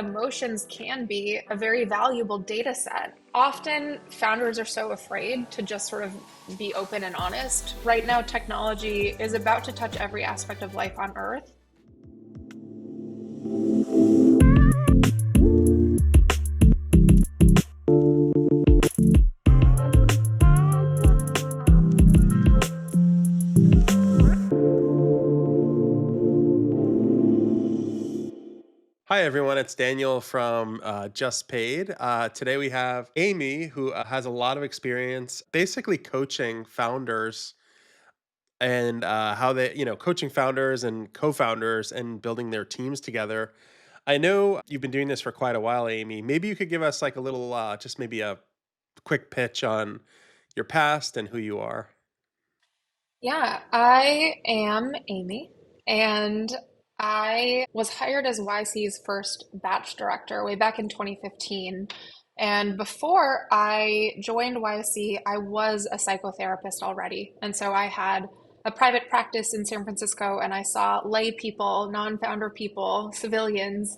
emotions can be a very valuable data set. Often, founders are so afraid to just sort of be open and honest. Right now, technology is about to touch every aspect of life on Earth. Hi, everyone. It's Daniel from Just Paid. Today we have Amy, who has a lot of experience basically coaching founders and how they, coaching founders and co founders and building their teams together. I know you've been doing this for quite a while, Amy. Maybe you could give us like a little, just maybe a quick pitch on your past and who you are. Yeah, I am Amy, and I was hired as YC's first batch director way back in 2015. And before I joined YC, I was a psychotherapist already. And so I had a private practice in San Francisco, and I saw lay people, non-founder people, civilians,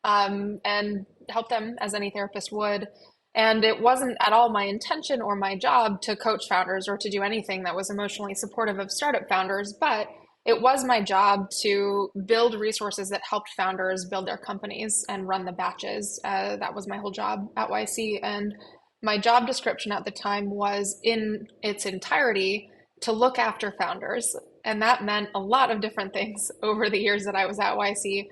and helped them as any therapist would. And it wasn't at all my intention or my job to coach founders or to do anything that was emotionally supportive of startup founders, but it was my job to build resources that helped founders build their companies and run the batches. That was my whole job at YC. And my job description at the time was in its entirety to look after founders. And that meant a lot of different things over the years that I was at YC.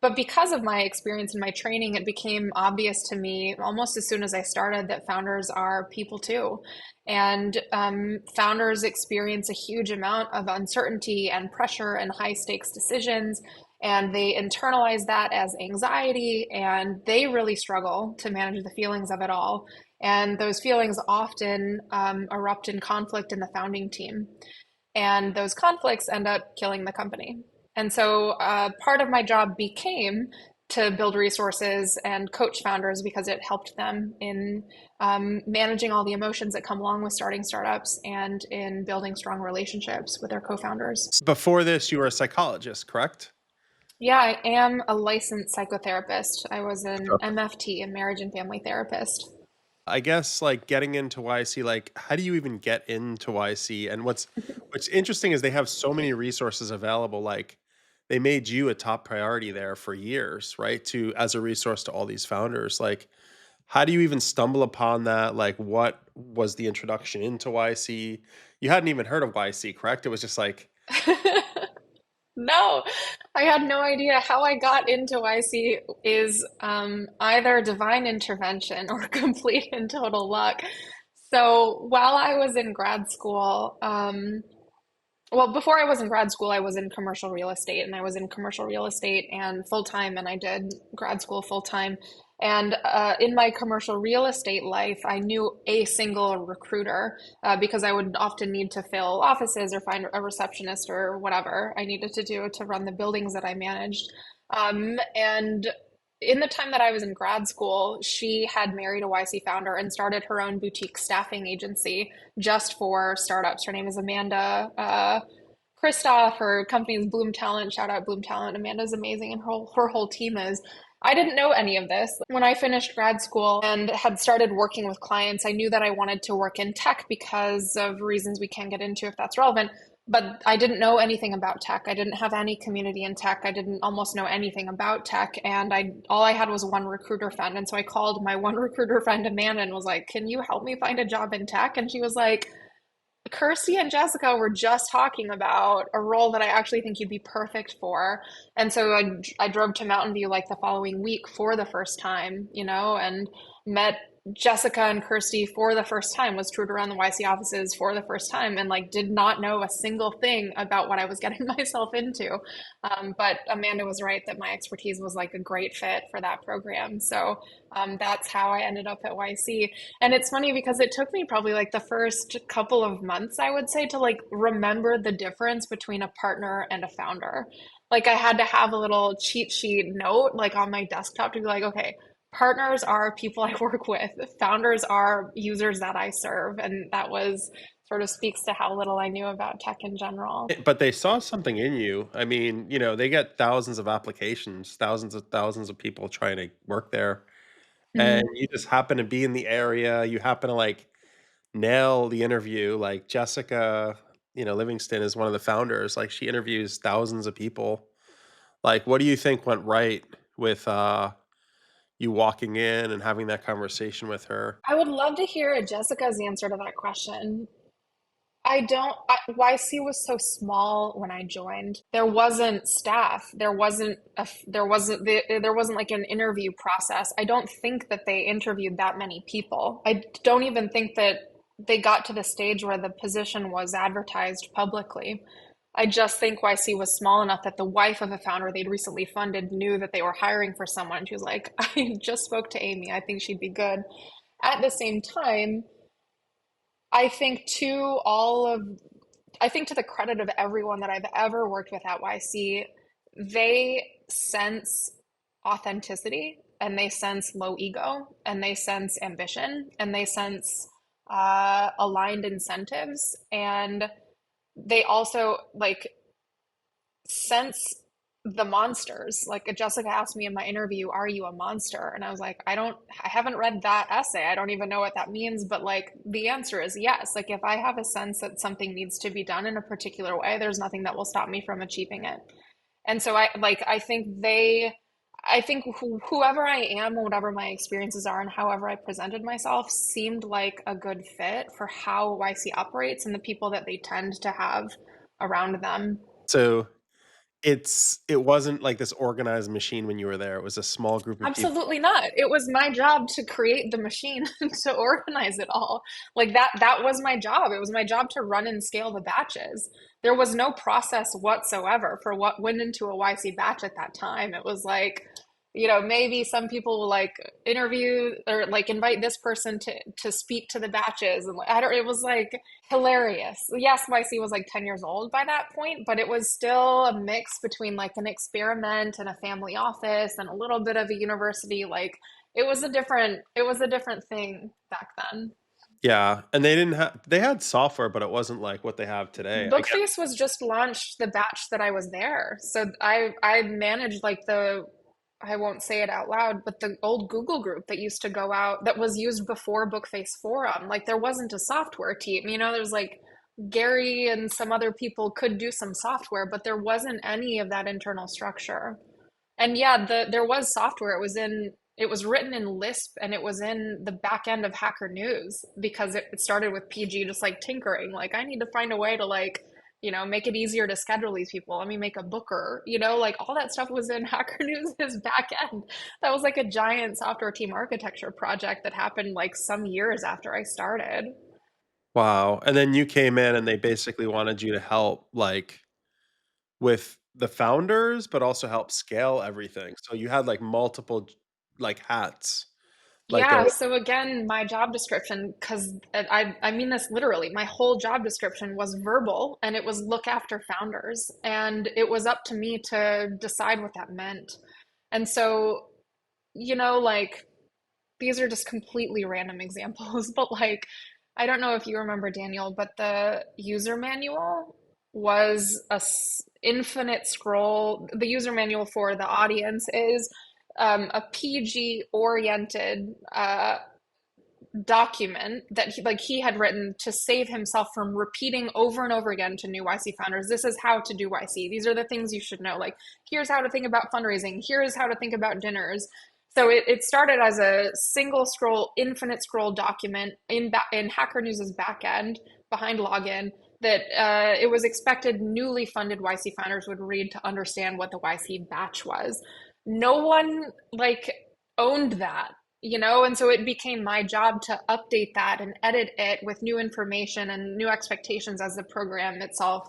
But because of my experience and my training, it became obvious to me almost as soon as I started that founders are people too. And founders experience a huge amount of uncertainty and pressure and high stakes decisions. And they internalize that as anxiety, and they really struggle to manage the feelings of it all. And those feelings often erupt in conflict in the founding team. And those conflicts end up killing the company. And so part of my job became to build resources and coach founders because it helped them in managing all the emotions that come along with starting startups and in building strong relationships with their co-founders. Before this, you were a psychologist, correct? Yeah, I am a licensed psychotherapist. I was an MFT, a marriage and family therapist. I guess like getting into YC, like how do you even get into YC? And what's interesting is they have so many resources available. Like they made you a top priority there for years, right? To as a resource to all these founders. Like how do you even stumble upon that? Like what was the introduction into YC? You hadn't even heard of YC, correct? It was just like, No, I had no idea how I got into YC is either divine intervention or complete and total luck. So while I was in grad school, well, before I was in grad school, I was in commercial real estate, and I was in commercial real estate and full time, and I did grad school full time. And in my commercial real estate life, I knew a single recruiter because I would often need to fill offices or find a receptionist or whatever I needed to do to run the buildings that I managed. And in the time that I was in grad school, she had married a YC founder and started her own boutique staffing agency just for startups. Her name is Amanda Kristoff. Her company is Bloom Talent. Shout out Bloom Talent. Amanda's amazing, and her whole team is. I didn't know any of this. When I finished grad school and had started working with clients, I knew that I wanted to work in tech because of reasons we can get into if that's relevant. But I didn't know anything about tech. I didn't have any community in tech. I didn't almost know anything about tech. And all I had was one recruiter friend. And so I called my one recruiter friend, Amanda, and was like, "Can you help me find a job in tech?" And she was like, "Kirsty and Jessica were just talking about a role that I actually think you'd be perfect for." And so I drove to Mountain View like the following week for the first time, and met Jessica and Kirsty for the first time, was toured around the YC offices for the first time, and like did not know a single thing about what I was getting myself into. But Amanda was right that my expertise was like a great fit for that program. So that's how I ended up at YC. And it's funny because it took me probably like the first couple of months, I would say, to like remember the difference between a partner and a founder. Like I had to have a little cheat sheet note like on my desktop to be like, okay, partners are people I work with. Founders are users that I serve. And that was sort of speaks to how little I knew about tech in general. But they saw something in you. I mean, they get thousands of applications, thousands of people trying to work there, and Mhm. you just happen to be in the area, you happen to, like, nail the interview, like, Jessica, Livingston is one of the founders, like, she interviews thousands of people. Like, what do you think went right with, you walking in and having that conversation with her? I would love to hear Jessica's answer to that question. I don't, YC was so small when I joined. There wasn't staff. There wasn't like an interview process. I don't think that they interviewed that many people. I don't even think that they got to the stage where the position was advertised publicly. I just think YC was small enough that the wife of a founder they'd recently funded knew that they were hiring for someone. She was like, I just spoke to Amy. I think she'd be good. At the same time, I think to all of I think to the credit of everyone that I've ever worked with at YC, they sense authenticity and they sense low ego and they sense ambition and they sense aligned incentives, and they also like sense the monsters. Like Jessica asked me in my interview, "Are you a monster?" And I was like, I haven't read that essay. I don't even know what that means, but like the answer is yes. Like if I have a sense that something needs to be done in a particular way, there's nothing that will stop me from achieving it. And so I think whoever I am, whatever my experiences are, and however I presented myself seemed like a good fit for how YC operates and the people that they tend to have around them. So, it wasn't like this organized machine when you were there, it was a small group of people. Absolutely not. It was my job to create the machine to organize it all. Like that was my job. It was my job to run and scale the batches. There was no process whatsoever for what went into a YC batch at that time. It was like, maybe some people will like interview or like invite this person to speak to the batches, and I don't, it was like hilarious. Yes, YC was like 10 years old by that point, but it was still a mix between like an experiment and a family office and a little bit of a university. Like it was a different thing back then. Yeah, and they had software, but it wasn't like what they have today, I guess. Bookface was just launched the batch that I was there. So I managed like the, I won't say it out loud, but the old Google group that used to go out that was used before Bookface Forum. Like there wasn't a software team. There's like Gary and some other people could do some software, but there wasn't any of that internal structure. And yeah, there was software. It was written in Lisp and it was in the back end of Hacker News because it started with PG just like tinkering. Like I need to find a way to like, make it easier to schedule these people. Let me make a booker, like all that stuff was in Hacker News' back end. That was like a giant software team architecture project that happened like some years after I started. Wow, and then you came in and they basically wanted you to help, like, with the founders, but also help scale everything, so you had, like, multiple like, hats, like a Yeah, so again, my job description, because I mean this literally, my whole job description was verbal and it was look after founders. And it was up to me to decide what that meant. And so, like these are just completely random examples, but like, I don't know if you remember Daniel, but the user manual was infinite scroll. The user manual for the audience is a PG oriented document that he had written to save himself from repeating over and over again to new YC founders. This is how to do YC. These are the things you should know. Like, here's how to think about fundraising. Here's how to think about dinners. So it started as a single scroll, infinite scroll document in Hacker News's backend behind login that it was expected newly funded YC founders would read to understand what the YC batch was. No one like owned that, and so it became my job to update that and edit it with new information and new expectations as the program itself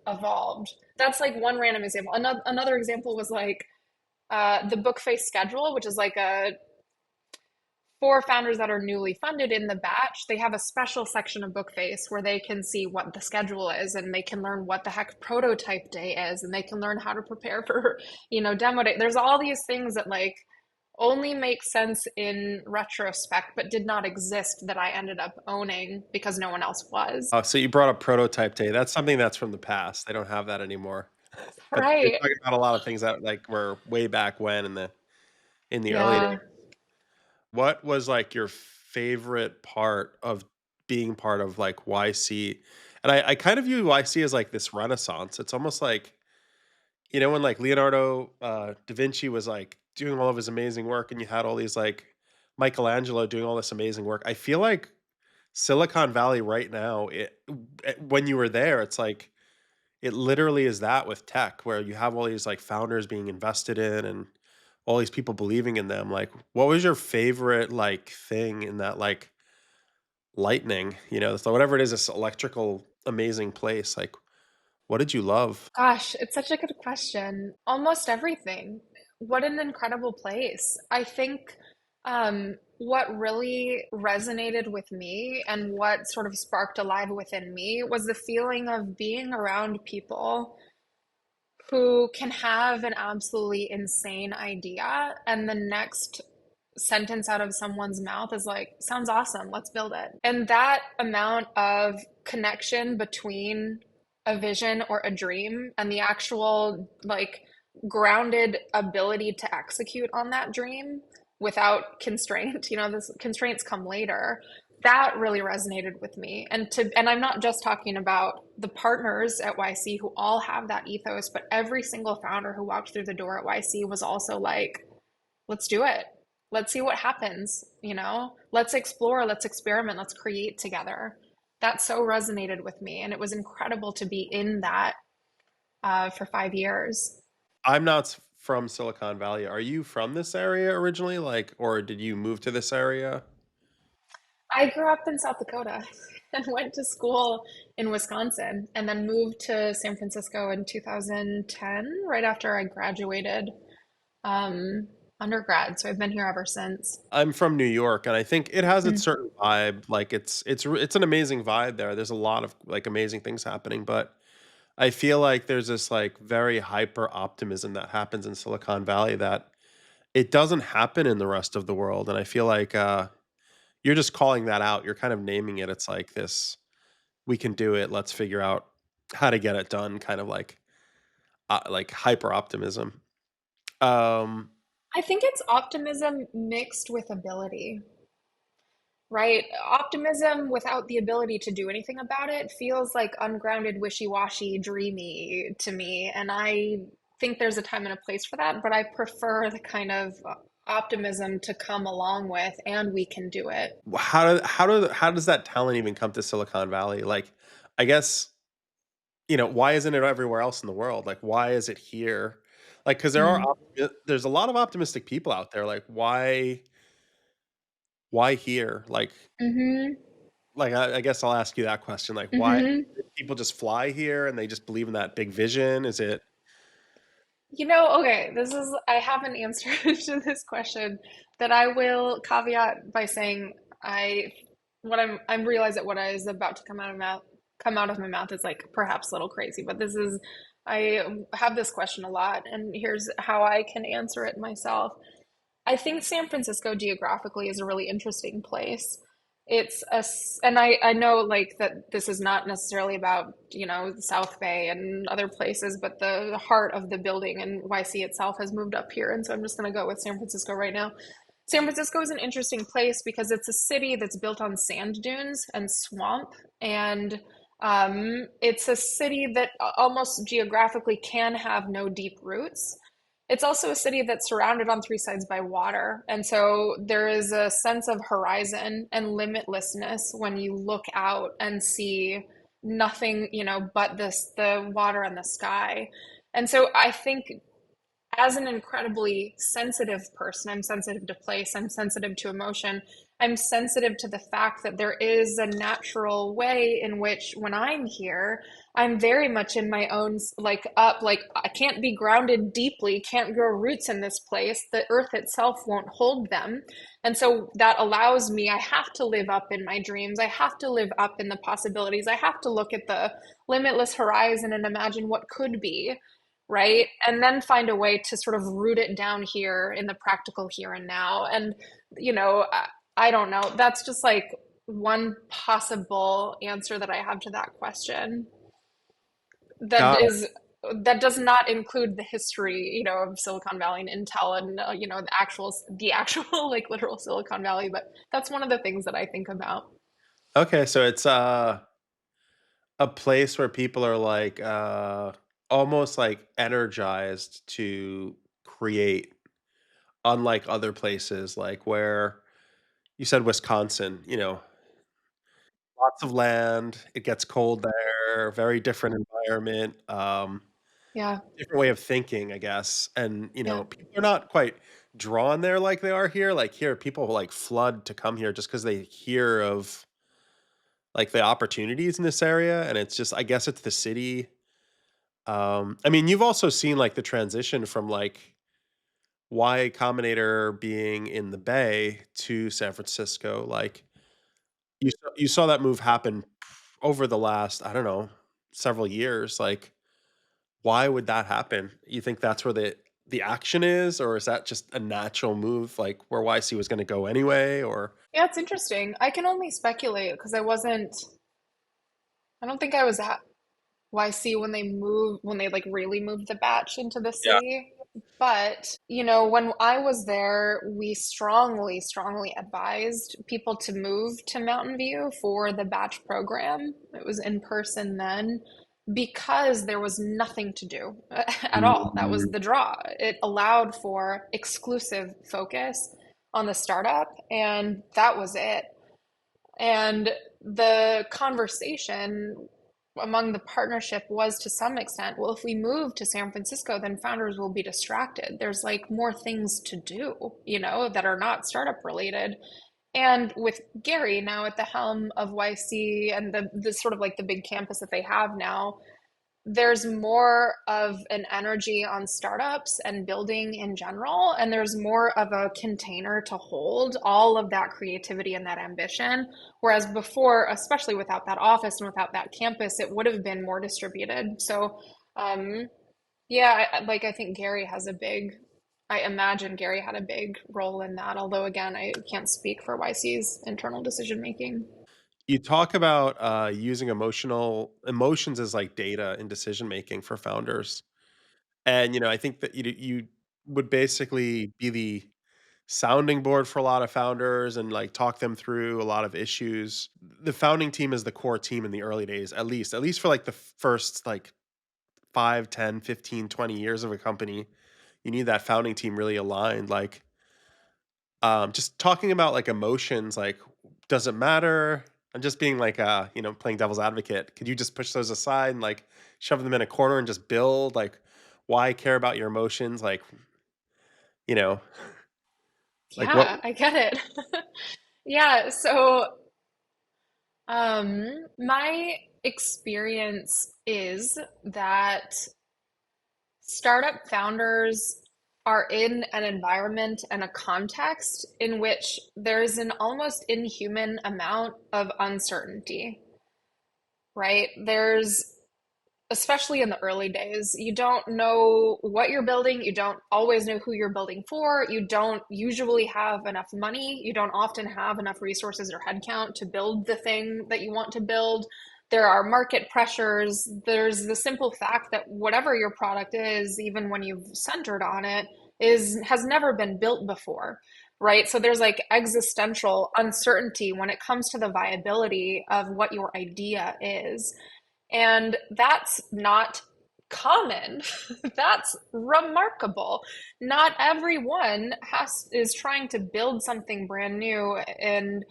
evolved. That's like one random example. Another example was like the Bookface schedule, which is like a for founders that are newly funded in the batch, they have a special section of Bookface where they can see what the schedule is and they can learn what the heck prototype day is and they can learn how to prepare for, demo day. There's all these things that like only makes sense in retrospect, but did not exist that I ended up owning because no one else was. Oh, so you brought up prototype day. That's something that's from the past. They don't have that anymore. But you're Right. talking about a lot of things that, like, were way back when in the early days. Yeah. What was, like, your favorite part of being part of, like, YC? And I kind of view YC as, like, this renaissance. It's almost like, when, like, Leonardo, da Vinci was, like, doing all of his amazing work and you had all these, like, Michelangelo doing all this amazing work. I feel like Silicon Valley right now, when you were there, it's like it literally is that with tech, where you have all these like founders being invested in and all these people believing in them. Like, what was your favorite like thing in that like lightning? So whatever it is, this electrical amazing place. Like, what did you love? Gosh, it's such a good question. Almost everything. What an incredible place. I think what really resonated with me and what sort of sparked alive within me was the feeling of being around people who can have an absolutely insane idea and the next sentence out of someone's mouth is like, sounds awesome, let's build it. And that amount of connection between a vision or a dream and the actual, like, grounded ability to execute on that dream without constraint, this constraints come later. That really resonated with me. And I'm not just talking about the partners at YC who all have that ethos, but every single founder who walked through the door at YC was also like, let's do it. Let's see what happens, Let's explore, let's experiment, let's create together. That so resonated with me. And it was incredible to be in that for 5 years. I'm not from Silicon Valley. Are you from this area originally? Like, or did you move to this area? I grew up in South Dakota and went to school in Wisconsin and then moved to San Francisco in 2010, right after I graduated um, undergrad. So I've been here ever since. I'm from New York, and I think it has its Mm. certain vibe. Like it's an amazing vibe there. There's a lot of like amazing things happening, but I feel like there's this like very hyper optimism that happens in Silicon Valley that it doesn't happen in the rest of the world. And I feel like you're just calling that out. You're kind of naming it. It's like this: we can do it. Let's figure out how to get it done. Kind of like hyper optimism. Um, I think it's optimism mixed with ability, right? Optimism without the ability to do anything about it feels like ungrounded, wishy-washy, dreamy to me. And I think there's a time and a place for that, but I prefer the kind of optimism to come along with, and we can do it. how does that talent even come to Silicon Valley? Like, I guess why isn't it everywhere else in the world? Like, why is it here? Like, because Mm. there's a lot of optimistic people out there. Like, why here? Hmm. Like I guess I'll ask you that question. Like, why Hmm. people just fly here and they just believe in that big vision? Is it Okay, I have an answer to this question that I will caveat by saying I'm realize that what I is about to come out of my mouth is like perhaps a little crazy, but I have this question a lot, and here's how I can answer it myself. I think San Francisco geographically is a really interesting place. And I know like that this is not necessarily about, the South Bay and other places, but the heart of the building and YC itself has moved up here. And so I'm just going to go with San Francisco right now. San Francisco is an interesting place because it's a city that's built on sand dunes and swamp. And it's a city that almost geographically can have no deep roots. It's also a city that's surrounded on three sides by water. And so there is a sense of horizon and limitlessness when you look out and see nothing, but the water and the sky. And so I think as an incredibly sensitive person, I'm sensitive to place, I'm sensitive to emotion, I'm sensitive to the fact that there is a natural way in which when I'm here, I'm very much in my own, like I can't be grounded deeply, can't grow roots in this place. The earth itself won't hold them. And so that allows me, I have to live up in my dreams. I have to live up in the possibilities. I have to look at the limitless horizon and imagine what could be. right? And then find a way to sort of root it down here in the practical here and now. And, you know, I don't know. That's just like one possible answer that I have to that question. That Got is that does not include the history, you know, of Silicon Valley and Intel and you know, the actual like literal Silicon Valley, but that's one of the things that I think about. okay, so it's a place where people are like almost like energized to create, unlike other places like where you said Wisconsin, you know, lots of land, it gets cold there, very different environment, Yeah, different way of thinking, I guess. And, you yeah. know, people are not quite drawn there like they are here. Like here, people like flood to come here just because they hear of like the opportunities in this area. And it's just, I guess it's the city. I mean, you've also seen like the transition from like Y Combinator being in the Bay to San Francisco. Like you saw that move happen over the last, I don't know, several years. Like, why would that happen? You think that's where the action is, or is that just a natural move, like where YC was going to go anyway? Or Yeah, it's interesting. I can only speculate because I don't think I was at YC when they like really moved the batch into the yeah. city. But, you know, when I was there, we strongly, strongly advised people to move to Mountain View for the batch program. It was in person then because there was nothing to do at all. That was Mm. the draw. It allowed for exclusive focus on the startup, and that was it. And the conversation among the partnership was to some extent, well, if we move to San Francisco, then founders will be distracted. There's like more things to do, you know, that are not startup related. And with Gary now at the helm of YC and the sort of like the big campus that they have now, there's more of an energy on startups and building in general, and there's more of a container to hold all of that creativity and that ambition. Whereas before, especially without that office and without that campus, it would have been more distributed. So, um, yeah, like I think Gary has a big, I imagine Gary had a big role in that. Although, again, I can't speak for YC's internal decision making. You talk about using emotions as like data in decision making for founders, and you know, I think that you would basically be the sounding board for a lot of founders and like talk them through a lot of issues. The founding team is the core team in the early days, at least for like the first like 5, 10, 15, 20 years of a company. You need that founding team really aligned. Like, just talking about like emotions, like, does it matter? I'm just being like, you know, playing devil's advocate. Could you just push those aside and like shove them in a corner and just build? Like, why care about your emotions? Like, you know, like what? Yeah, I get it. Yeah, so my experience is that startup founders are in an environment and a context in which there's an almost inhuman amount of uncertainty, right? There's especially in the early days, you don't know what you're building. You don't always know who you're building for. You don't usually have enough money. You don't often have enough resources or headcount to build the thing that you want to build. There are market pressures. There's the simple fact that whatever your product is, even when you've centered on it, has never been built before, right? So there's like existential uncertainty when it comes to the viability of what your idea is. And that's not common. That's remarkable. Not everyone is trying to build something brand new and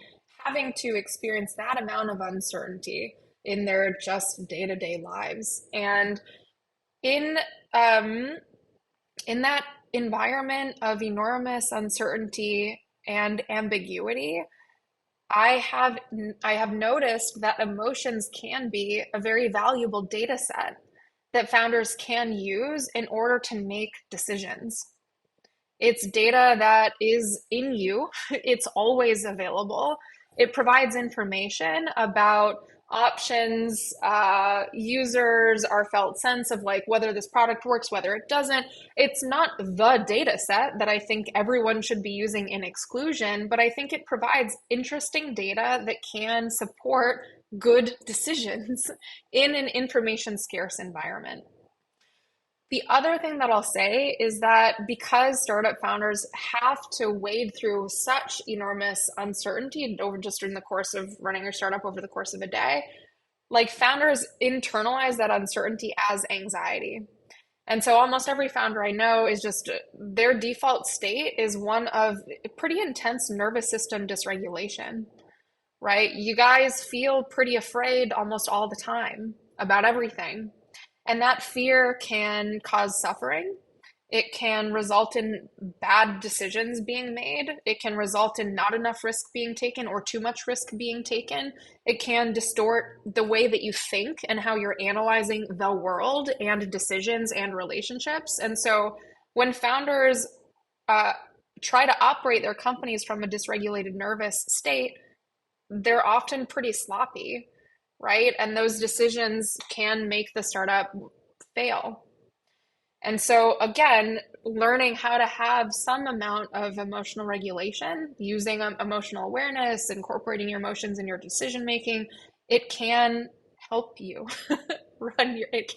having to experience that amount of uncertainty in their just day-to-day lives. And in um, in that environment of enormous uncertainty and ambiguity, I have I have noticed that emotions can be a very valuable data set that founders can use in order to make decisions. It's data that is in you. It's always available. It provides information about options, users, our felt sense of like whether this product works, whether it doesn't. It's not the data set that I think everyone should be using in exclusion, but I think it provides interesting data that can support good decisions in an information scarce environment. The other thing that I'll say is that because startup founders have to wade through such enormous uncertainty over just during the course of running your startup over the course of a day, like founders internalize that uncertainty as anxiety. And so almost every founder I know is just their default state is one of pretty intense nervous system dysregulation, right? You guys feel pretty afraid almost all the time about everything. And that fear can cause suffering. It can result in bad decisions being made. It can result in not enough risk being taken or too much risk being taken. It can distort the way that you think and how you're analyzing the world and decisions and relationships. And so when founders uh, try to operate their companies from a dysregulated nervous state, they're often pretty sloppy, right? And those decisions can make the startup fail. And so, again, learning how to have some amount of emotional regulation, using emotional awareness, incorporating your emotions in your decision making, it can help you it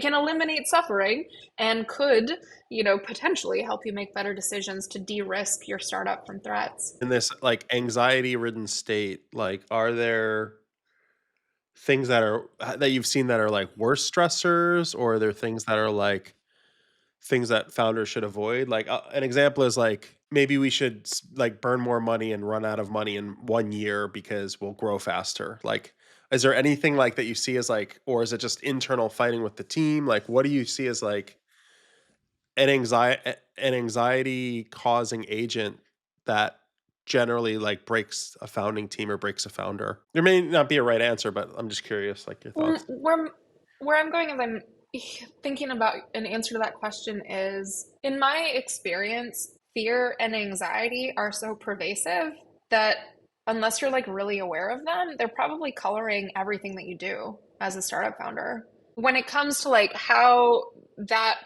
can eliminate suffering and could, potentially help you make better decisions to de-risk your startup from threats. In this, like, anxiety-ridden state, like, are there things that are that you've seen that are, like, worse stressors, or are there things that are, like, things that founders should avoid? Like, an example is, like, maybe we should like, burn more money and run out of money in 1 year because we'll grow faster. Like, is there anything, like, that you see as, like, or is it just internal fighting with the team? Like, what do you see as, like, an anxiety causing agent that generally, like, breaks a founding team or breaks a founder? There may not be a right answer, but I'm just curious, like, your Well, thoughts. where I'm going as I'm thinking about an answer to that question is, in my experience, fear and anxiety are so pervasive that unless you're like really aware of them, they're probably coloring everything that you do as a startup founder. When it comes to like how that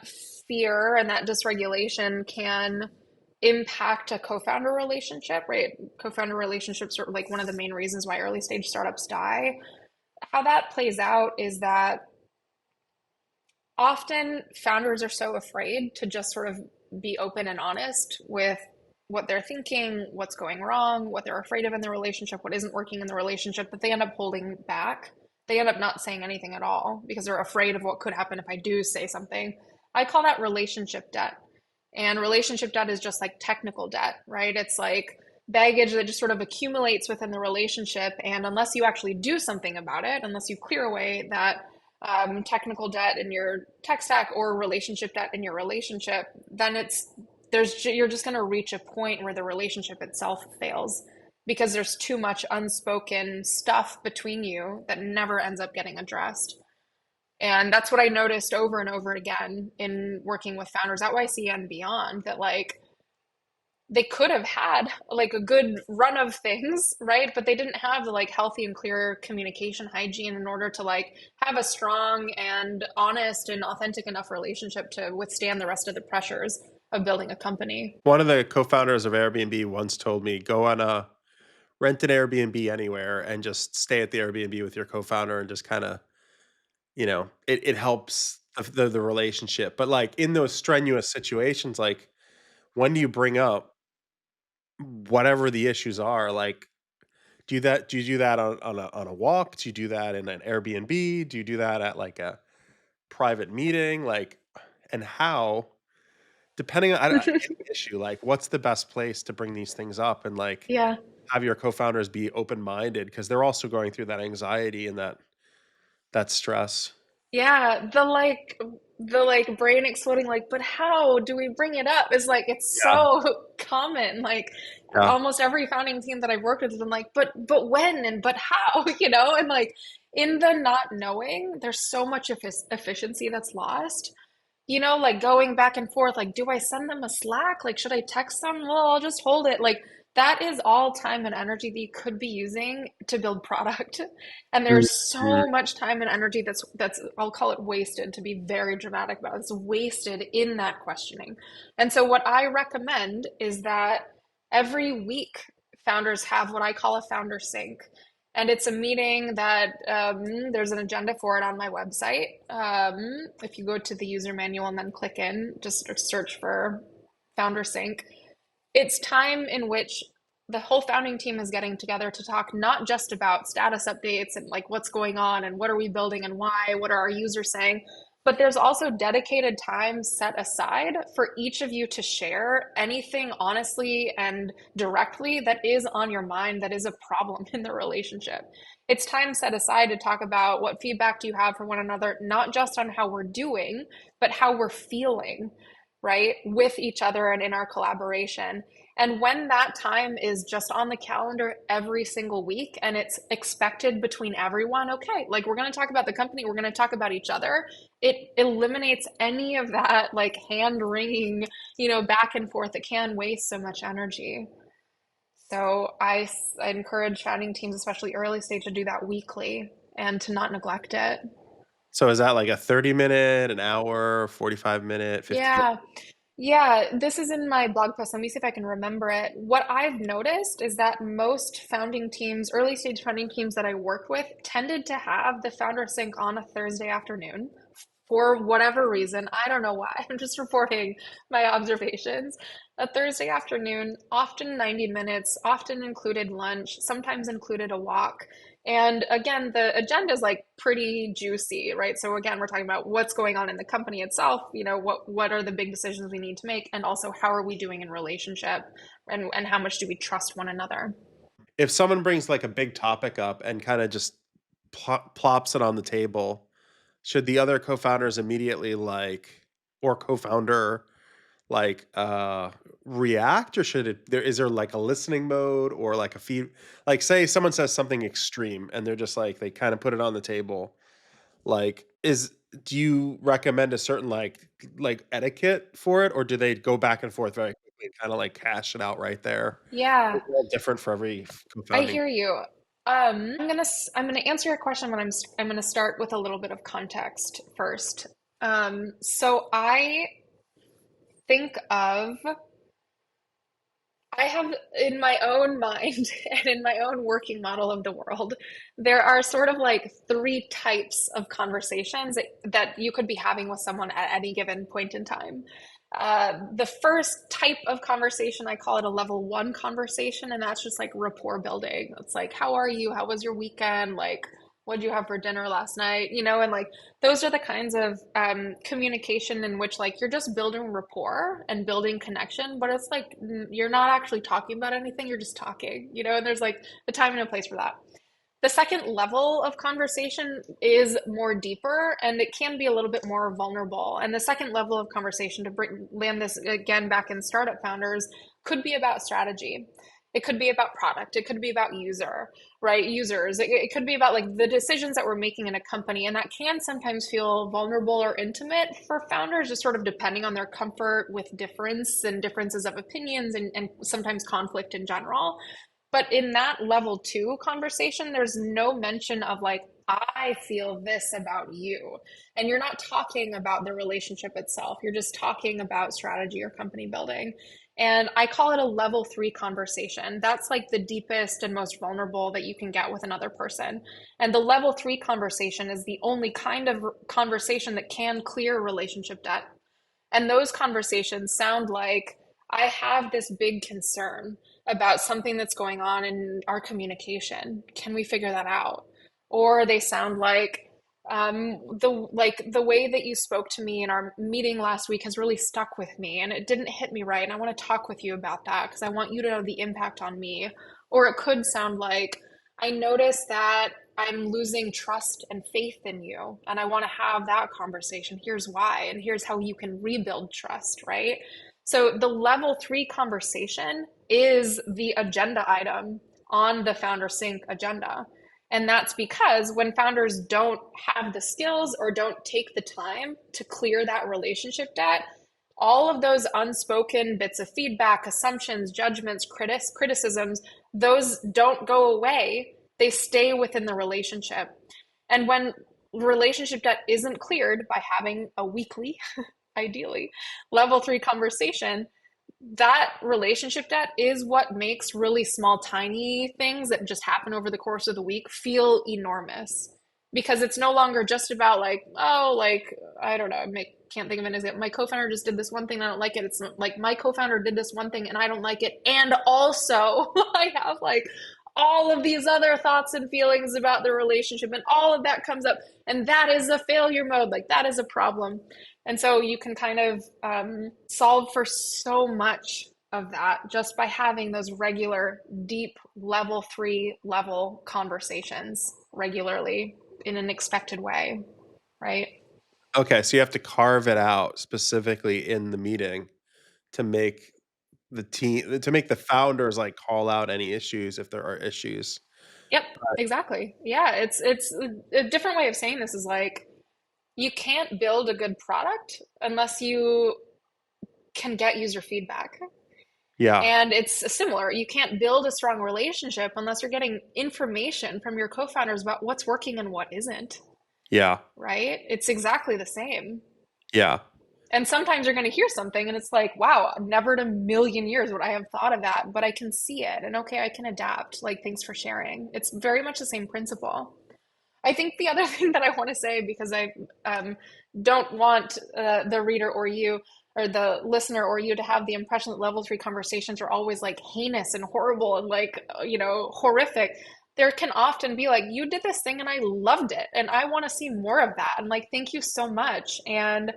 fear and that dysregulation can impact a co-founder relationship, right? Co-founder relationships are like one of the main reasons why early stage startups die. How that plays out is that often founders are so afraid to just sort of be open and honest with what they're thinking, what's going wrong, what they're afraid of in the relationship, what isn't working in the relationship, that they end up holding back. They end up not saying anything at all because they're afraid of what could happen if I do say something. I call that relationship debt. And relationship debt is just like technical debt, right? It's like baggage that just sort of accumulates within the relationship. And unless you actually do something about it, unless you clear away that technical debt in your tech stack or relationship debt in your relationship, then you're just going to reach a point where the relationship itself fails because there's too much unspoken stuff between you that never ends up getting addressed. And that's what I noticed over and over again in working with founders at YC and beyond, that like they could have had like a good run of things, right? But they didn't have the like healthy and clear communication hygiene in order to like have a strong and honest and authentic enough relationship to withstand the rest of the pressures of building a company. One of the co-founders of Airbnb once told me, "Go on a rent an Airbnb anywhere and just stay at the Airbnb with your co-founder and just kinda, it helps the relationship." But, like, in those strenuous situations, like, when do you bring up whatever the issues are? Like, do you do that on a walk? Do you do that in an Airbnb? Do you do that at, like, a private meeting? Like, and how, depending on any issue, like, what's the best place to bring these things up and, like, Yeah. have your co-founders be open-minded minded because 'cause they're also going through that anxiety and that stress. Yeah, the like brain exploding like, but how do we bring it up? Is like it's Yeah, so common. Like yeah. almost every founding team that I've worked with has been like, but when and but how, And like in the not knowing, there's so much efficiency that's lost. Like going back and forth, like, do I send them a Slack? Like, should I text them? Well, I'll just hold it. Like that is all time and energy that you could be using to build product. And there's Mhm. so much time and energy that's I'll call it wasted, to be very dramatic about it. It's wasted in that questioning. And so what I recommend is that every week founders have what I call a founder sync. And it's a meeting that there's an agenda for it on my website. If you go to the user manual and then click in, just search for founder sync, it's time in which the whole founding team is getting together to talk not just about status updates and like what's going on and what are we building and why, what are our users saying, but there's also dedicated time set aside for each of you to share anything honestly and directly that is on your mind that is a problem in the relationship. It's time set aside to talk about what feedback do you have for one another, not just on how we're doing, but how we're feeling, right, with each other and in our collaboration. And when that time is just on the calendar every single week and it's expected between everyone, okay, like we're going to talk about the company, we're going to talk about each other, it eliminates any of that like hand wringing, back and forth that can waste so much energy. So I encourage founding teams, especially early stage, to do that weekly and to not neglect it. So is that like a 30-minute, an hour, 45-minute, 15 minute? Yeah. Yeah, this is in my blog post. Let me see if I can remember it. What I've noticed is that most founding teams, early stage founding teams that I work with, tended to have the founder sync on a Thursday afternoon for whatever reason. I don't know why. I'm just reporting my observations. A Thursday afternoon, often 90 minutes, often included lunch, sometimes included a walk. And again, the agenda is like pretty juicy, right? So again, we're talking about what's going on in the company itself, what are the big decisions we need to make, and also how are we doing in relationship, and how much do we trust one another. If someone brings like a big topic up and kind of just plops it on the table, should the other co-founders immediately like, or co-founder, like react, or should it there is there like a listening mode or like a feed, like say someone says something extreme and they're just like they kind of put it on the table, like is do you recommend a certain like etiquette for it, or do they go back and forth very quickly and kind of like cash it out right there? Yeah, It's all different for every I co-founding. hear you. I'm gonna answer your question, but I'm gonna start with a little bit of context first. So I think of I have in my own mind and in my own working model of the world, there are sort of like three types of conversations that you could be having with someone at any given point in time. The first type of conversation, I call it a level one conversation, and that's just like rapport building. It's like, how are you? How was your weekend? Like, what did you have for dinner last night? And like those are the kinds of communication in which like you're just building rapport and building connection, but it's like you're not actually talking about anything, you're just talking, and there's like a time and a place for that. The second level of conversation is more deeper and it can be a little bit more vulnerable. And the second level of conversation, to land this again back in startup founders, could be about strategy. It could be about product. It could be about right? Users. It could be about like the decisions that we're making in a company. And that can sometimes feel vulnerable or intimate for founders, just sort of depending on their comfort with difference and differences of opinions and sometimes conflict in general. But in that level two conversation, there's no mention of like, I feel this about you. And you're not talking about the relationship itself. You're just talking about strategy or company building. And I call it a level three conversation. That's like the deepest and most vulnerable that you can get with another person. And the level three conversation is the only kind of conversation that can clear relationship debt. And those conversations sound like, I have this big concern about something that's going on in our communication. Can we figure that out? Or they sound like, the way that you spoke to me in our meeting last week has really stuck with me and it didn't hit me right. And I want to talk with you about that because I want you to know the impact on me. Or it could sound like, I noticed that I'm losing trust and faith in you, and I want to have that conversation. Here's why, and here's how you can rebuild trust, right? So, the level three conversation is the agenda item on the founder sync agenda. And that's because when founders don't have the skills or don't take the time to clear that relationship debt, all of those unspoken bits of feedback, assumptions, judgments, criticisms, those don't go away. They stay within the relationship. And when relationship debt isn't cleared by having a weekly, ideally, level 3 conversation, that relationship debt is what makes really small, tiny things that just happen over the course of the week feel enormous. Because it's no longer just about like, oh, like, I don't know, can't think of an example. My co-founder just did this one thing and I don't like it. It's like my co-founder did this one thing and I don't like it. And also, I have like all of these other thoughts and feelings about the relationship, and all of that comes up. And that is a failure mode. Like, that is a problem. And so you can kind of solve for so much of that just by having those regular, deep, level 3 level conversations regularly in an expected way, right? Okay, so you have to carve it out specifically in the meeting to make the founders, like, call out any issues if there are issues. Yep, exactly. Yeah, it's a different way of saying this is like you can't build a good product unless you can get user feedback. Yeah, And it's similar. You can't build a strong relationship unless you're getting information from your co-founders about what's working and what isn't, yeah, right? It's exactly the same. yeah. And sometimes you're going to hear something and it's like, wow, never in a million years would I have thought of that, but I can see it. And okay, I can adapt. Like, thanks for sharing. It's very much the same principle. I think the other thing that I want to say, because I don't want the reader or you or the listener or you to have the impression that level 3 conversations are always like heinous and horrible and like, horrific. There can often be like, you did this thing and I loved it and I want to see more of that. And like, thank you so much. And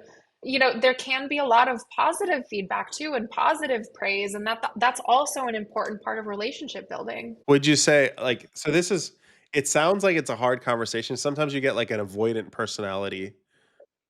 there can be a lot of positive feedback too and positive praise, and that's also an important part of relationship building. Would you say, like, so this is it sounds like it's a hard conversation. Sometimes you get, like, an avoidant personality,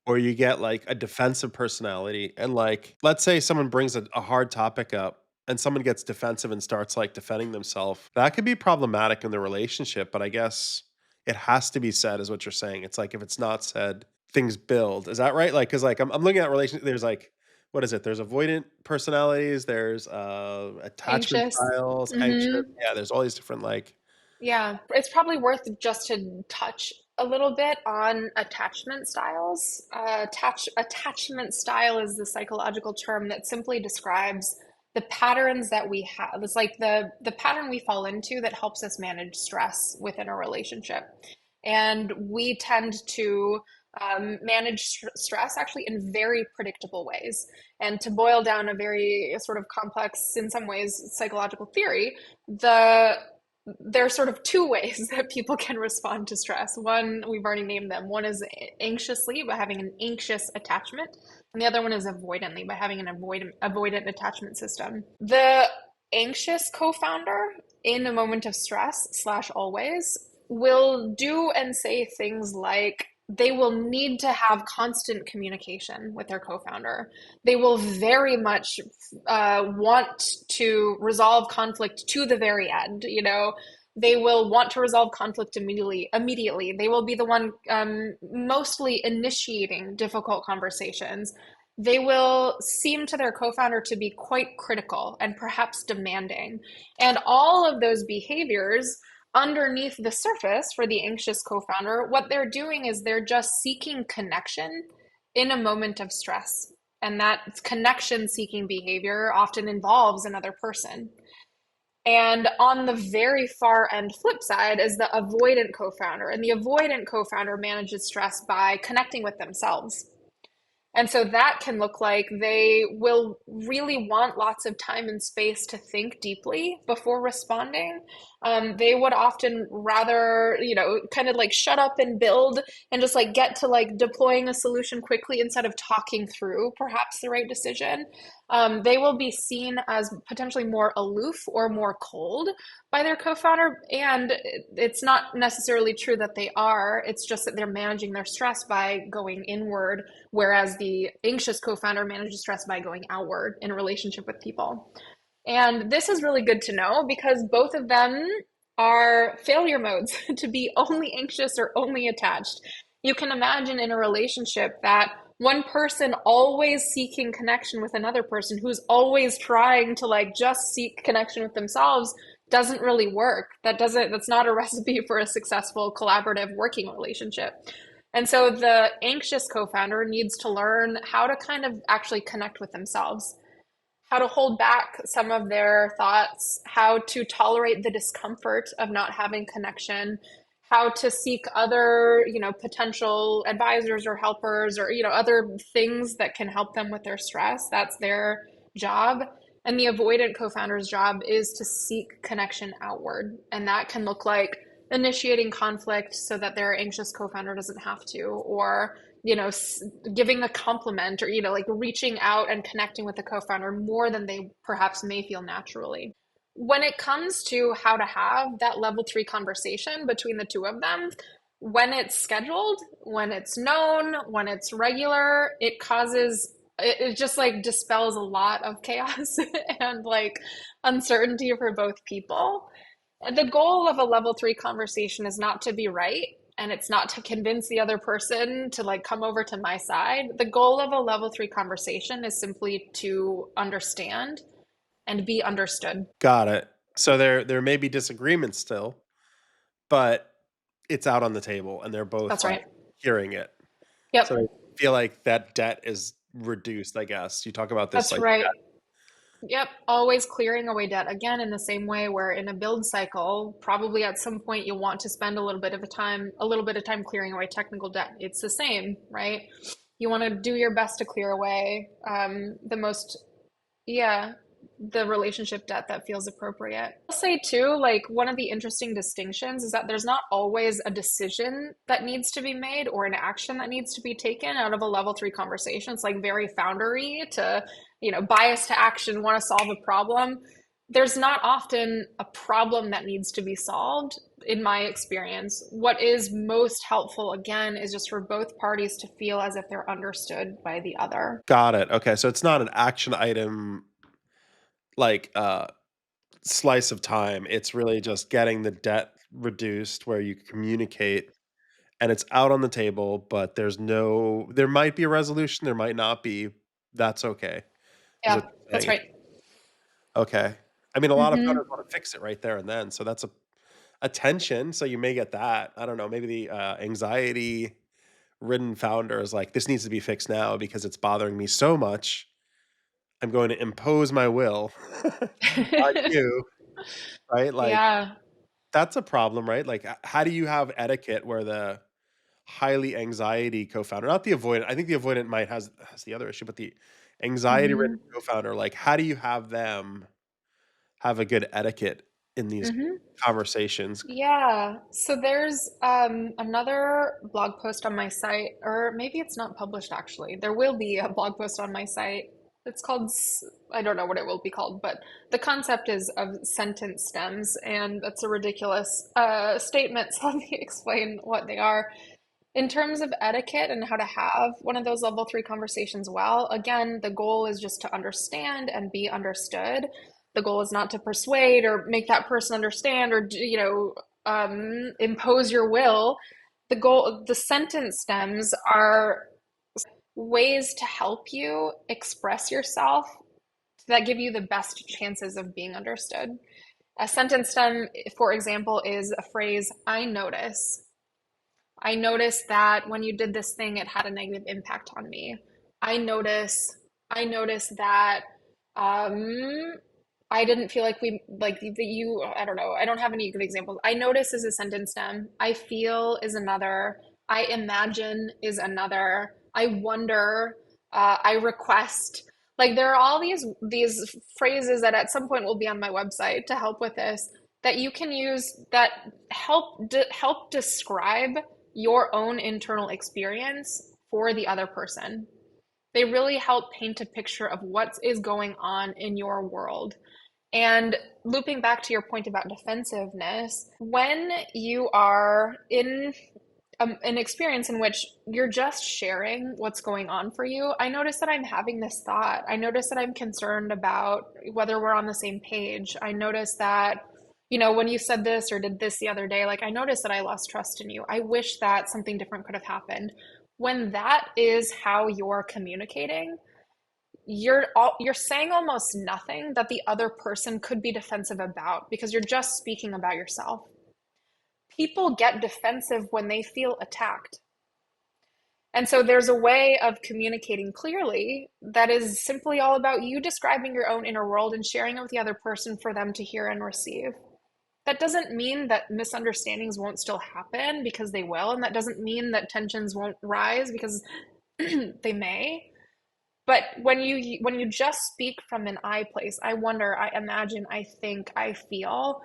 or you get, like, a defensive personality, and, like, let's say someone brings a hard topic up, and someone gets defensive and starts, like, defending themselves. That could be problematic in the relationship, but I guess it has to be said is what you're saying. It's like, if it's not said, things build. Is that right? Like, because like, I'm looking at relation there's, like, what is it? There's avoidant personalities, there's, attachment Anxious. styles, anxious. Hmm. Yeah, there's all these different, like. Yeah, it's probably worth just to touch a little bit on attachment styles. Attachment style is the psychological term that simply describes the patterns that we have. It's like the pattern we fall into that helps us manage stress within a relationship. And we tend to manage stress actually in very predictable ways. And to boil down a very sort of complex, in some ways, psychological theory, there are sort of two ways that people can respond to stress. One, we've already named them. One is anxiously, by having an anxious attachment, and the other one is avoidantly, by having an avoidant attachment system. The anxious co-founder, in a moment of stress slash always, will do and say things like they will need to have constant communication with their co-founder. They will very much want to resolve conflict to the very end. They will want to resolve conflict immediately. They will be the one mostly initiating difficult conversations. They will seem to their co-founder to be quite critical and perhaps demanding. And all of those behaviors underneath the surface for the anxious co-founder, what they're doing is they're just seeking connection in a moment of stress. And that connection seeking behavior often involves another person. And on the very far end flip side is the avoidant co-founder. And the avoidant co-founder manages stress by connecting with themselves. And so that can look like they will really want lots of time and space to think deeply before responding. They would often rather, kind of like shut up and build and just like get to like deploying a solution quickly instead of talking through perhaps the right decision. They will be seen as potentially more aloof or more cold by their co-founder. And it's not necessarily true that they are, it's just that they're managing their stress by going inward, whereas the anxious co-founder manages stress by going outward in a relationship with people. And this is really good to know because both of them are failure modes to be only anxious or only attached. You can imagine in a relationship that one person always seeking connection with another person who's always trying to like just seek connection with themselves doesn't really work. That's not a recipe for a successful collaborative working relationship. And so the anxious co-founder needs to learn how to kind of actually connect with themselves, how to hold back some of their thoughts, how to tolerate the discomfort of not having connection, how to seek other, potential advisors or helpers or, other things that can help them with their stress. That's their job. And the avoidant co-founder's job is to seek connection outward. And that can look like initiating conflict so that their anxious co-founder doesn't have to, or giving a compliment, or like reaching out and connecting with the co-founder more than they perhaps may feel naturally. When it comes to how to have that level 3 conversation between the two of them, when it's scheduled, when it's known, when it's regular, it just like dispels a lot of chaos and like uncertainty for both people. The goal of a level 3 conversation is not to be right, and it's not to convince the other person to like come over to my side. The goal of a level 3 conversation is simply to understand and be understood. Got it. So there may be disagreements still, but it's out on the table and they're both That's like right. hearing it. So I Yep. feel like that debt is reduced, I guess. You talk about this That's like right. Yep, always clearing away debt. Again, in the same way where in a build cycle, probably at some point you'll want to spend a little bit of time clearing away technical debt. It's the same, right? You want to do your best to clear away the most, yeah, the relationship debt that feels appropriate. I'll say too, like one of the interesting distinctions is that there's not always a decision that needs to be made or an action that needs to be taken out of a level 3 conversation. It's like very foundery to, bias to action, want to solve a problem. There's not often a problem that needs to be solved in my experience. What is most helpful, again, is just for both parties to feel as if they're understood by the other. got it. Okay, so it's not an action item like slice of time. It's really just getting the debt reduced where you communicate and it's out on the table, but there might be a resolution, there might not be. That's okay, is Yeah, what you're that's saying. right. Okay. I mean, a lot of founders Mm-hmm. wanna fix it right there and then, so that's a tension, so you may get that. I don't know, maybe the, anxiety-ridden founder is like, "This needs to be fixed now because it's bothering me so much. I'm going to impose my will on you," right? Like, Yeah. that's a problem, right? Like, how do you have etiquette where the highly anxiety co-founder, not the avoidant, I think the avoidant might has the other issue, but the anxiety-ridden Mm-hmm. co-founder, like, how do you have them have a good etiquette in these Mm-hmm. conversations? Yeah. So there's another blog post on my site, or maybe it's not published actually. There will be a blog post on my site. It's called, I don't know what it will be called, but the concept is of sentence stems, and that's a ridiculous statement. So let me explain what they are. In terms of etiquette and how to have one of those level 3 conversations well, again, the goal is just to understand and be understood. The goal is not to persuade or make that person understand or, impose your will. The sentence stems are ways to help you express yourself that give you the best chances of being understood. A sentence stem, for example, is a phrase, I notice. I noticed that when you did this thing, it had a negative impact on me. I notice, I noticed that um, I didn't feel like I don't know, I don't have any good examples. I notice is a sentence stem. I feel is another. I imagine is another. I wonder, I request. Like there are all these phrases that at some point will be on my website to help with this that you can use that help describe your own internal experience for the other person. They really help paint a picture of what is going on in your world. And looping back to your point about defensiveness, when you are in an experience in which you're just sharing what's going on for you, I notice that I'm having this thought. I notice that I'm concerned about whether we're on the same page. I notice that, when you said this or did this the other day, like I noticed that I lost trust in you. I wish that something different could have happened. when that is how you're communicating, you're saying almost nothing that the other person could be defensive about because you're just speaking about yourself. People get defensive when they feel attacked. And so there's a way of communicating clearly that is simply all about you describing your own inner world and sharing it with the other person for them to hear and receive. That doesn't mean that misunderstandings won't still happen, because they will, and that doesn't mean that tensions won't rise, because they may. But when you just speak from an I place, I wonder, I imagine, I think, I feel,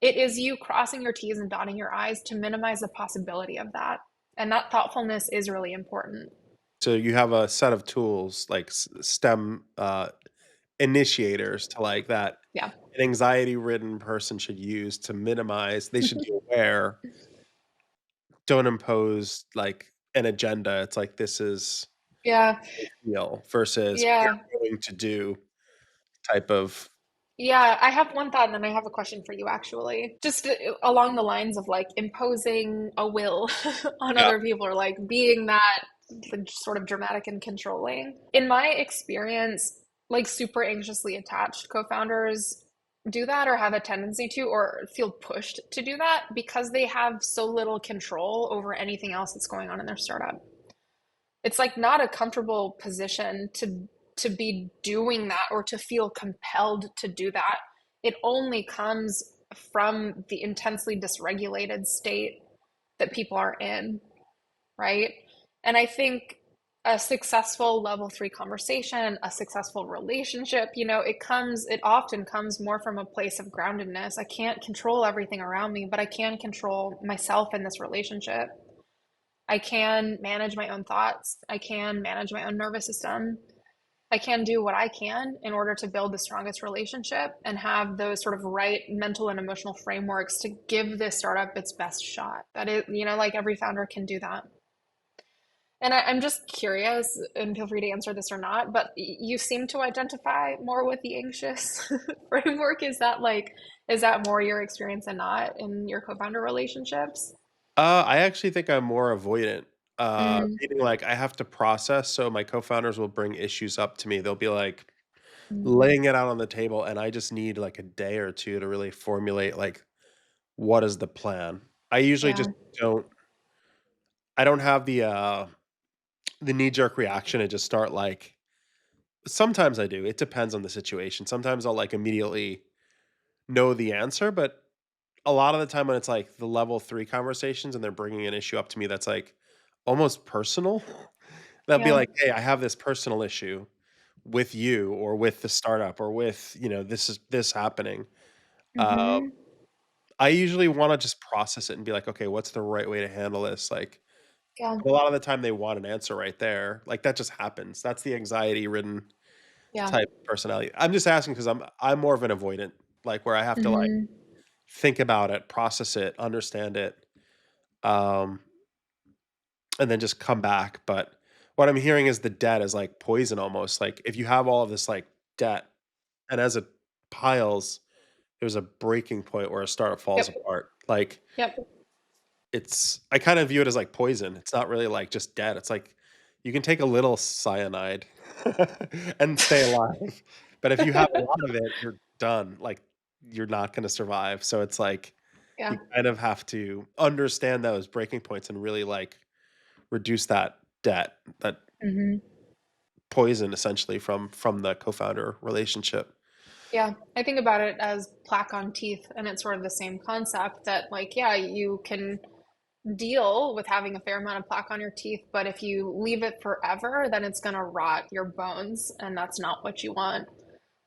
it is you crossing your T's and dotting your I's to minimize the possibility of that. And that thoughtfulness is really important. So you have a set of tools like STEM initiators to like that Yeah. an anxiety ridden person should use to minimize. They should be aware. Don't impose like an agenda. It's like this is Yeah. versus Yeah. we're going to do type of Yeah, I have one thought and then I have a question for you actually. Just along the lines of like imposing a will on yeah. other people, or like being that like, sort of dramatic and controlling. In my experience, like super anxiously attached co-founders do that or have a tendency to or feel pushed to do that because they have so little control over anything else that's going on in their startup. It's like not a comfortable position to be doing that or to feel compelled to do that. It only comes from the intensely dysregulated state that people are in, right? And I think a successful level 3 conversation, a successful relationship, it often comes more from a place of groundedness. I can't control everything around me, but I can control myself in this relationship. I can manage my own thoughts. I can manage my own nervous system. I can do what I can in order to build the strongest relationship and have those sort of right mental and emotional frameworks to give this startup its best shot. That is, like every founder can do that. And I'm just curious, and feel free to answer this or not, but you seem to identify more with the anxious framework. Is that more your experience than not in your co-founder relationships? I actually think I'm more avoidant. Mm, Meaning like I have to process, so my co-founders will bring issues up to me. They'll be like mm, laying it out on the table, and I just need like a day or two to really formulate like what is the plan. I usually yeah, just don't I don't have the knee-jerk reaction to just start like sometimes I do. It depends on the situation. Sometimes I'll like immediately know the answer, but a lot of the time when it's like the level 3 conversations and they're bringing an issue up to me that's like almost personal, they'll be yeah. like, "Hey, I have this personal issue with you or with the startup or with, this is this happening." Um, Mm-hmm. I usually wanna just process it and be like, "Okay, what's the right way to handle this?" Like, Yeah, a lot of the time they want an answer right there. Like, that just happens. That's the anxiety-ridden yeah. type personality. I'm just asking because I'm more of an avoidant, like, where I have to, like, Mm-hmm. think about it, process it, understand it, um, and then just come back. But what I'm hearing is the debt is like poison almost. Like, if you have all of this, like, debt, and as it piles, there's a breaking point where a startup falls Yep. apart. Like, Yep. I kind of view it as like poison. It's not really like just dead. It's like you can take a little cyanide and stay alive. But if you have a lot of it, you're done. Like you're not going to survive. So it's like Yeah. you kind of have to understand those breaking points and really like reduce that debt, that Hmm. poison essentially from the co-founder relationship. Yeah. I think about it as plaque on teeth, and it's sort of the same concept that, like, yeah, you can deal with having a fair amount of plaque on your teeth, but if you leave it forever, then it's going to rot your bones, and that's not what you want.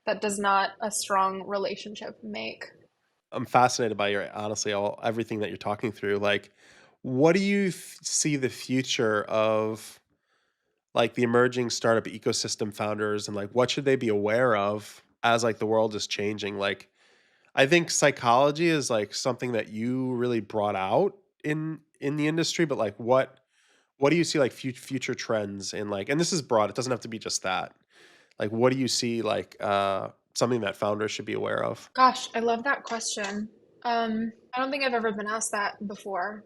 That does not a strong relationship make. I'm fascinated by your honestly all everything that you're talking through. Like, what do you see the future of like the emerging startup ecosystem founders, and like what should they be aware of as like the world is changing? Like, I think psychology is like something that you really brought out in the industry, but like what do you see like future trends in like, and this is broad. It doesn't have to be just that. Like, what do you see like something that founders should be aware of? Gosh, I love that question. I don't think I've ever been asked that before.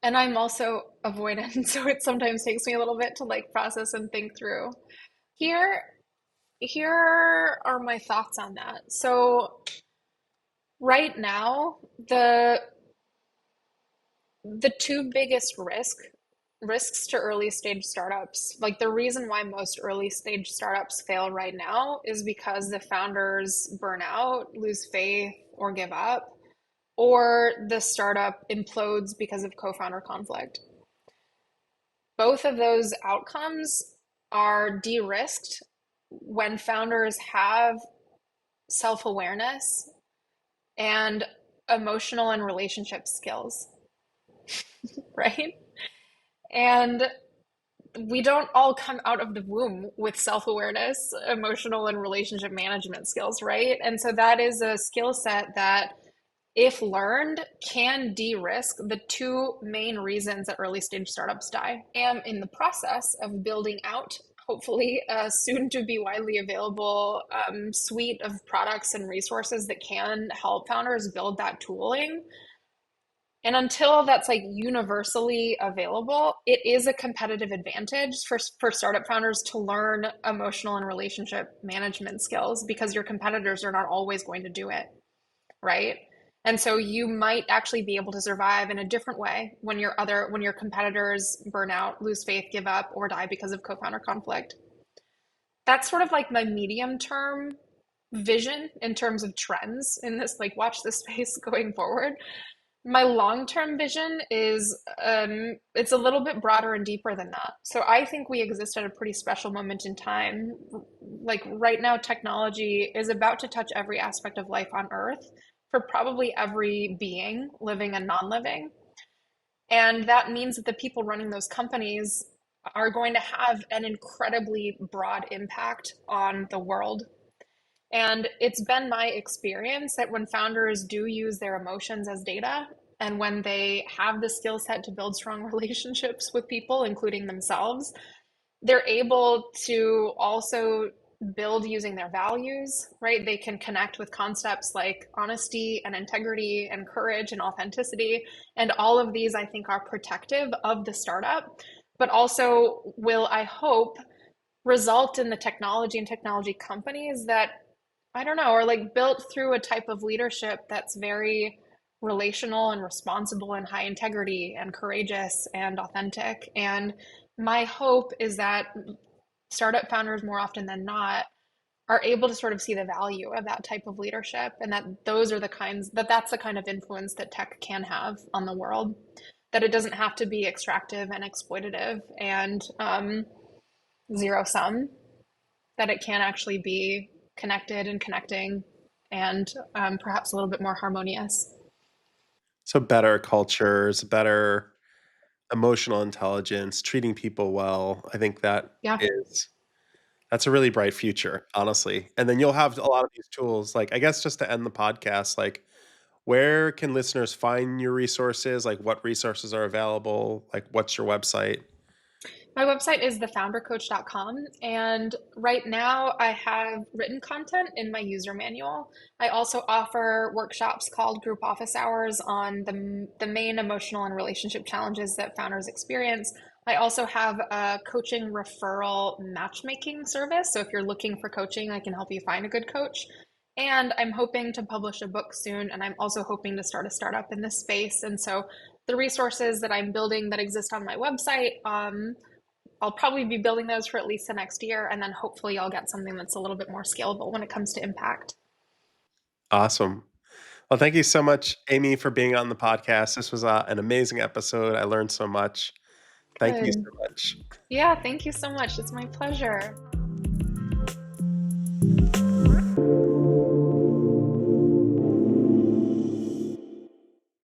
And I'm also avoidant, so it sometimes takes me a little bit to like process and think through. Here, here are my thoughts on that. So right now, the two biggest risks to early stage startups, like the reason why most early stage startups fail right now is because the founders burn out, lose faith, or give up, or the startup implodes because of co-founder conflict. Both of those outcomes are de-risked when founders have self-awareness and emotional and relationship skills, right? And we don't all come out of the womb with self-awareness, emotional and relationship management skills, right? And so that is a skill set that, if learned, can de-risk the two main reasons that early stage startups die. I am in the process of building out, hopefully, a soon to be widely available suite of products and resources that can help founders build that tooling. And until that's like universally available, it is a competitive advantage for startup founders to learn emotional and relationship management skills because your competitors are not always going to do it, right? And so you might actually be able to survive in a different way when your competitors burn out, lose faith, give up, or die because of co-founder conflict. That's sort of like my medium term vision in terms of trends in this, like watch this space going forward. My long-term vision is it's a little bit broader and deeper than that. So I think we exist at a pretty special moment in time. Like right now, technology is about to touch every aspect of life on Earth for probably every being, living and non-living. And that means that the people running those companies are going to have an incredibly broad impact on the world. And it's been my experience that when founders do use their emotions as data, and when they have the skill set to build strong relationships with people, including themselves, they're able to also build using their values, right? They can connect with concepts like honesty and integrity and courage and authenticity. And all of these, I think, are protective of the startup, but also will, I hope, result in the technology and technology companies that, I don't know, are like built through a type of leadership that's very relational and responsible and high integrity and courageous and authentic. And my hope is that startup founders, more often than not, are able to sort of see the value of that type of leadership, and that those are the kinds that that's the kind of influence that tech can have on the world, that it doesn't have to be extractive and exploitative and zero sum, that it can actually be connected and connecting and perhaps a little bit more harmonious. So better cultures, better emotional intelligence, treating people well. I think Yeah. is that's a really bright future, honestly. And then you'll have a lot of these tools. Like, I guess just to end the podcast, like, where can listeners find your resources? Like, what resources are available? Like, what's your website? My website is thefoundercoach.com, and right now I have written content in my user manual. I also offer workshops called group office hours on the main emotional and relationship challenges that founders experience. I also have a coaching referral matchmaking service. So if you're looking for coaching, I can help you find a good coach. And I'm hoping to publish a book soon, and I'm also hoping to start a startup in this space. And so the resources that I'm building that exist on my website, I'll probably be building those for at least the next year, and then hopefully I'll get something that's a little bit more scalable when it comes to impact. Awesome. Well, thank you so much, Amy, for being on the podcast. This was an amazing episode. I learned so much. Thank you Good. so much. Yeah, thank you so much. It's my pleasure.